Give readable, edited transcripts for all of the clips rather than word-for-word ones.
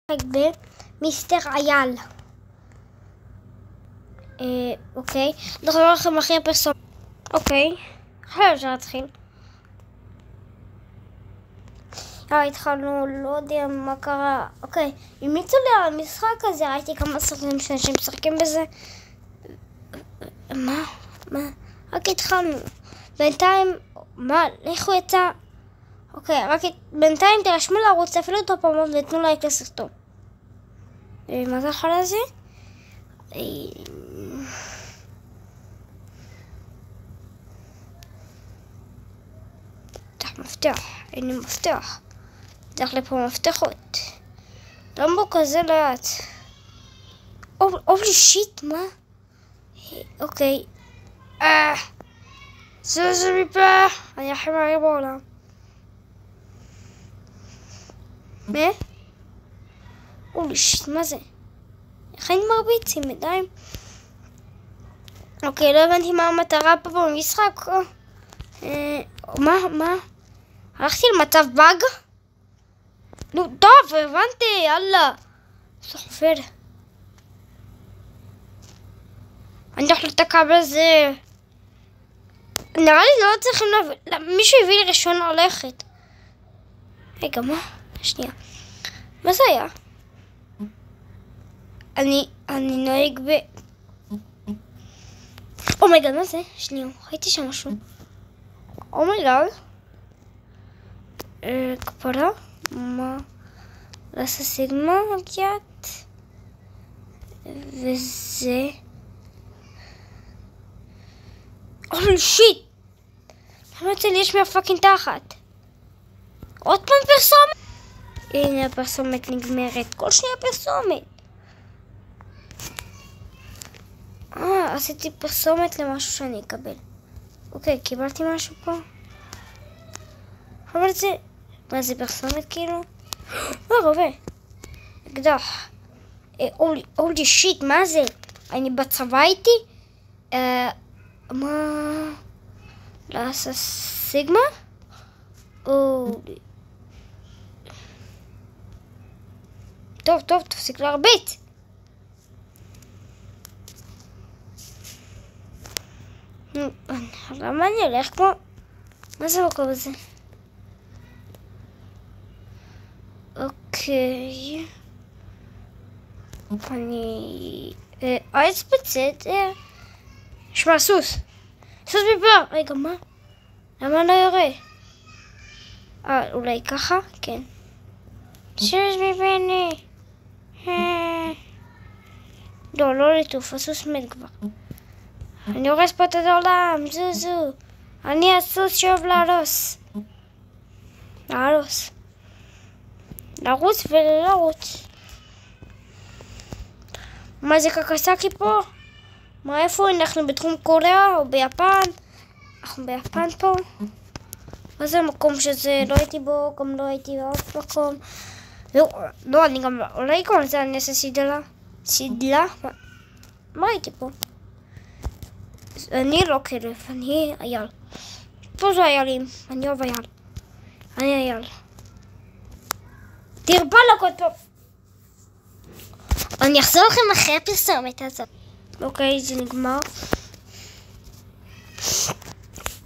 במיסטר אייל. אוקיי. אנחנו לא הולכים להכין פרסום. אוקיי. עכשיו אפשר להתחיל. התחלנו, לא יודע מה קרה. אוקיי. המליצו לי על המשחק הזה, ראיתי כמה סרטונים שאנשים משחקים בזה. מה? רק התחלנו. בינתיים, איך הוא יצא? אוקיי, רק בינתיים תרשמו לערוץ, אפילו אותו פעמות ותנו לייק לסרטון. מה זה החל הזה? פתח מפתח, אין לי מפתח. פתח לפה מפתחות. למה בו כזה לאט? אולי שיט, מה? אוקיי. זה מפה. אני הכי מהר בעולם. מה? אולי שיט, מה זה? איך אני מרביץ עם ידיים? אוקיי, לא הבנתי מה המטרה פה במשחק. מה? הלכתי למצב באג? נו, טוב, הבנתי, יאללה. סוחפר. אני הולך לתקע בזה. נראה לי לא צריכים מישהו הביא לי רישיון ללכת. רגע, מה? שנייה. מה זה היה? אני נוהג ב... אומייגד, מה זה? שנייה, ראיתי שם משהו. אומייגד. כפרה? מה? לעשה סיגמה מגיעת. וזה... אוי שיט! למה אצל יש מהפאקינג תחת? עוד פעם פרסומת? הנה הפרסומת נגמרת. כל שנייה פרסומת. עשיתי פרסומת למשהו שאני אקבל. אוקיי, קיבלתי משהו פה. אבל זה... מה זה פרסומת כאילו? רובה. אקדח. אולי שיט, מה זה? אני בצבא איתי? מה... לעשות סיגמה? טוב, תפסיק להרביץ. למה אני הולך כמו... מה זה מקום הזה? אוקיי... אני... עץ בצד... שמע, סוס מפה! רגע, מה? למה לא יורה? אולי ככה? כן. סוס מבני! לא לטוף, הסוס מת כבר. אני הורס פה את העולם, זו. אני הסוס שאוהב להרוס. לרוץ ולרוץ. מה זה קקסקי פה? מה איפה? אנחנו בתחום קוריאה או ביפן? אנחנו ביפן פה. מה זה המקום שזה? לא הייתי בו, גם לא הייתי באף מקום. לא, אני גם... אולי גם זה אני אעשה סידלה? מה הייתי פה? אני לא כלב, אני אייל. פה זה איילים, אני אוהב אייל. אני אייל. תרבה לו כל... אני אחזור לכם אחרי הפרסומת הזאת. אוקיי, זה נגמר.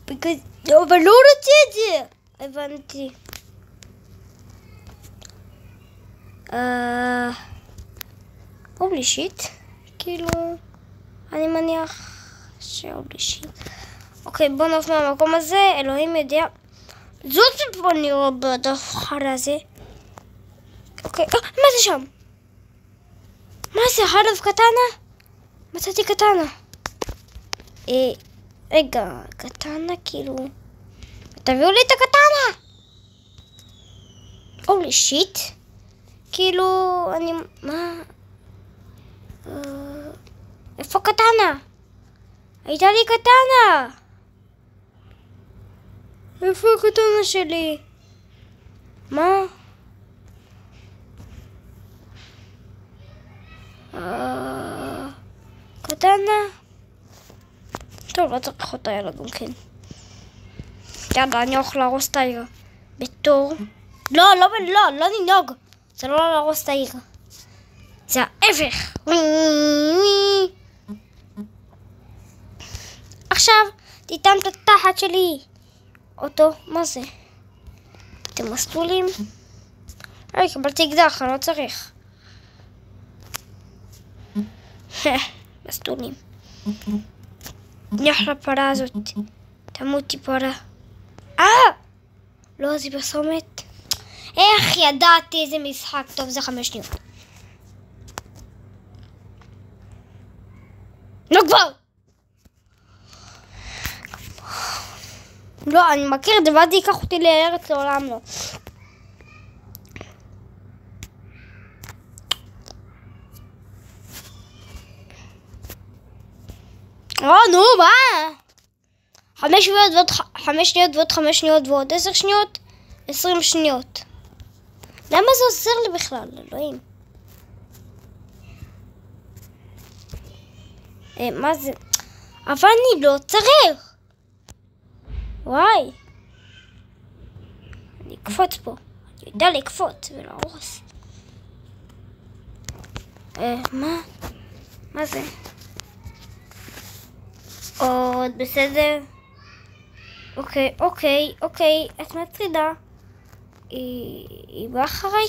אבל לא רוצה את זה. הבנתי. אולי שיט. כאילו, אני מניח שאולי שיט. אוקיי, בוא נעוף מהמקום הזה. אלוהים יודע. זאת פה נראה בדבר הזה. אוקיי, מה זה שם? מה זה? הרב קטנה? מצאתי קטנה. רגע, קטנה כאילו... תביאו לי את הקטנה! אולי שיט. כאילו, אני... מה? איפה קטנה? הייתה לי קטנה! איפה הקטנה שלי? מה? קטנה? טוב, לא צריך אותה יאללה גם כן. יאללה, אני הולך להרוס את העיר. בתור... לא ננהוג. זה לא להרוס את העיר. זה ההפך. עכשיו, תיתן את התחת שלי. אותו, מה זה? אתם מסלולים? קבלתי אקדח, אני לא צריך. מסלולים. נח לפרה הזאת. תמותי פרה. לא, זה פרסומת. איך ידעתי איזה משחק טוב, זה 5 שניות. לא כבר! לא, אני מכיר את זה, ואז ייקח אותי לארץ לעולם לא. נו, מה? 5 שניות ועוד 5 שניות ועוד 5 שניות ועוד 10 שניות? 20 שניות. למה זה עוזר לי בכלל, אלוהים? מה זה? אבל אני לא צריך. וואי. אני אקפוץ פה. אני יודע לקפוץ ולהרוס. מה? מה זה? עוד בסדר. אוקיי, את מטרידה. היא באה אחריי?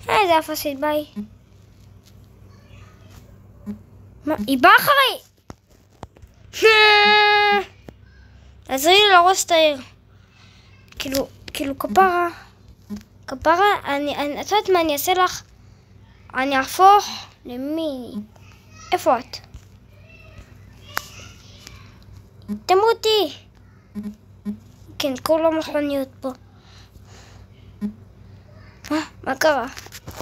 זה אפסית, ביי. מה? היא באה אחריי! עזרי לי להרוס את העיר. כאילו כפרה, את יודעת מה אני אעשה לך? אני אהפוך למי? איפה את? תמותי! כן, כל המכוניות פה. מה קרה?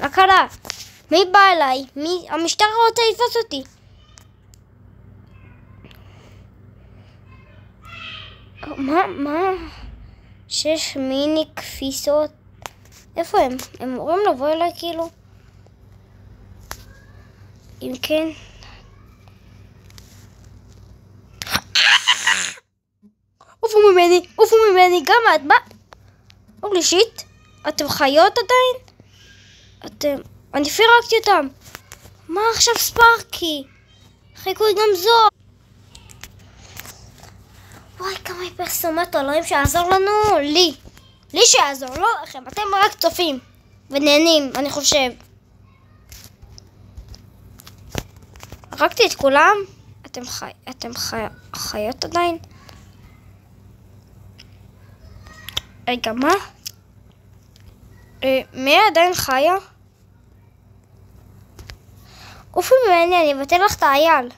מה קרה? מי בא אליי? המשטרה רוצה לתפוס אותי. מה? 6 מיני כפיסות. איפה הם? הם אמורים לבוא אליי כאילו? אם כן... עופו ממני, גם את בא? אולי שיט, אתם חיות עדיין? אני פירקתי אותם. מה עכשיו ספארקי? חיקוי גם זו. וואי, כמה פרסומות אלוהים שיעזור לנו. לי שיעזור, לא לכם. אתם רק צופים ונהנים, אני חושב. הרגתי את כולם. אתם חיות עדיין? רגע, מה? מי עדיין חיה? אופי ממני, אני אבטל לך את האייל.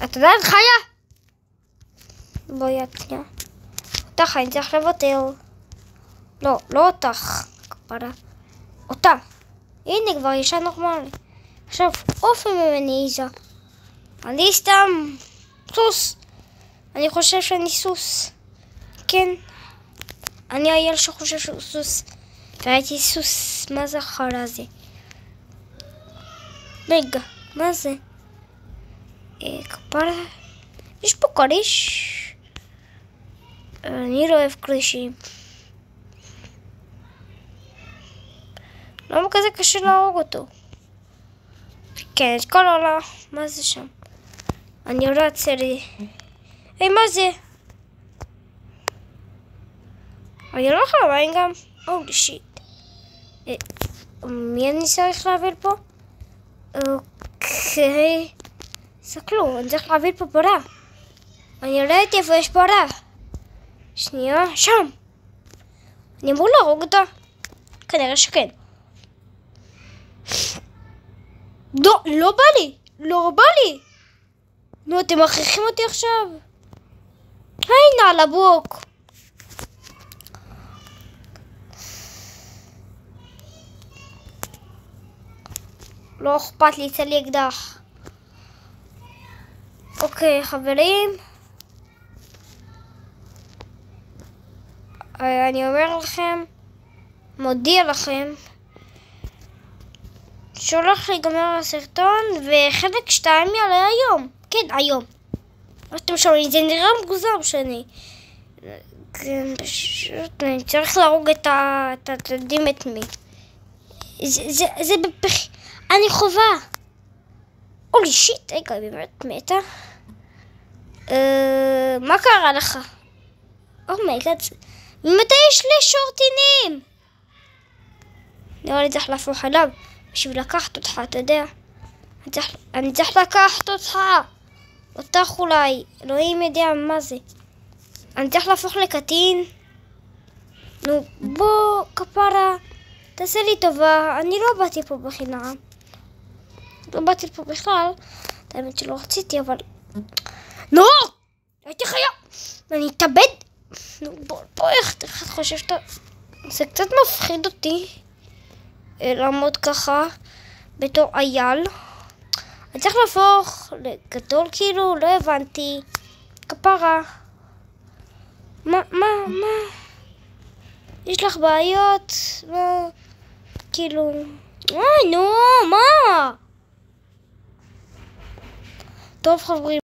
את עדיין חיה? בואי שנייה. אותך אני צריך לבטל. לא אותך, כפרה. אותה. הנה כבר אישה נורמלי. עכשיו, אופי ממני איזה. אני סתם סוס. אני חושב שאני סוס. כן. אני אייל שחושב שהוא סוס. ראיתי סוס. מה זה החרא הזה? רגע, מה זה? כפרה. יש פה קריש. אני לא אוהב קרישים. למה כזה קשה להרוג אותו? כן, את כל העולם. מה זה שם? אני רץ לי. מה זה? אני לא יכולה למים גם. אולי שיט. מי אני צריך להביא פה? אוקיי. סקלו, אני צריך להביא פה פרה. אני ראיתי איפה יש פרה. שנייה, שם. אני אמור להרוג אותה. כנראה שכן. לא בא לי. נו, אתם מכריחים אותי עכשיו. הנה על הבוק. לא אכפת לי, יצא לי אקדח. אוקיי, חברים. אני אומר לכם, מודיע לכם, שהולך להיגמר הסרטון, וחלק 2 יעלה היום. כן, היום. אתם שומעים, זה נראה מגוזר שאני. כן, פשוט, אני צריך להרוג את מי. זה אני חובה. אולי שיט, רגע, היא באמת מתה. מה קרה לך? אומייגאד, ממתי יש לי שורטינים? נראה לי צריך להפוך עליו בשביל לקחת אותך, אתה יודע. אני צריך לקחת אותך אולי, אלוהים יודע מה זה. אני צריך להפוך לקטין. נו, בוא, כפרה, תעשה לי טובה, אני לא באתי פה בחינם. לא באתי פה בכלל, האמת שלא רציתי, אבל... נו! הייתי חיה! אני אתאבד! נו, בוא, איך אתה חושב שאתה... זה קצת מפחיד אותי לעמוד ככה בתור אייל. אני צריך להפוך לגדול כאילו, לא הבנתי. כפרה. מה? יש לך בעיות? מה? כאילו... נו, מה? טוב חברים.